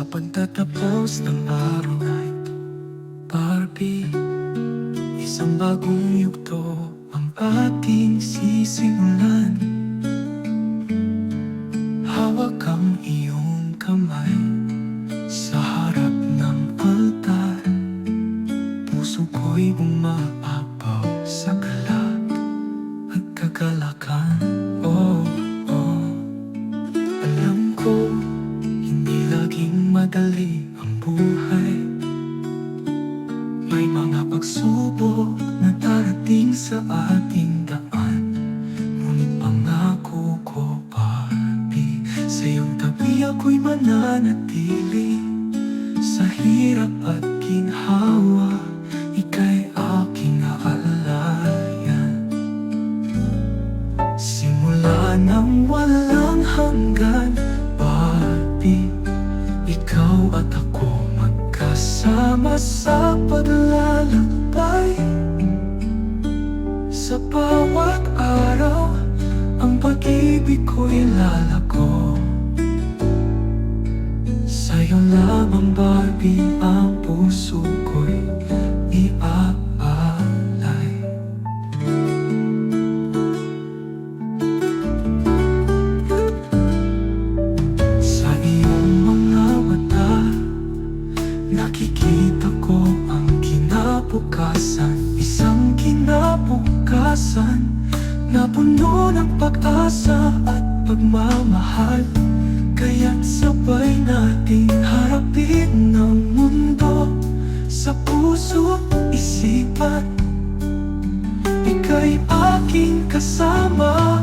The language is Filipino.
pagtatapos ng araw na ito, Barbie, isang bagong yugto ang ating sisimulan. Hawak ang iyong kamay sa harap ng altar. Puso ko'y umaapaw sa galak at kagalakan. Oh, oh, alam ko hindi laging madali ang buhay. May mga pagsubok na darating sa ating daan. Ngunit pangako ko, Barbie, sa iyong tabi ako'y mananatili. Sa hirap at ginhawa, ika'y aking aalayan. Simula ng walang hanggan, Barbie, ikaw at ako magkasama sa paglalakbay. Sa bawat araw, ang pag-ibig ko'y lalago. Sa'yo lamang, Barbie, ang puso ko'y iaalay. Sa iyong mga mata, nakikita ko ang kinabukasan. Isang kinabukasan na puno ng pag-asa at pagmamahal. Kaya't sabay nating harapin ang mundo sa puso at isipan. Ika'y aking kasama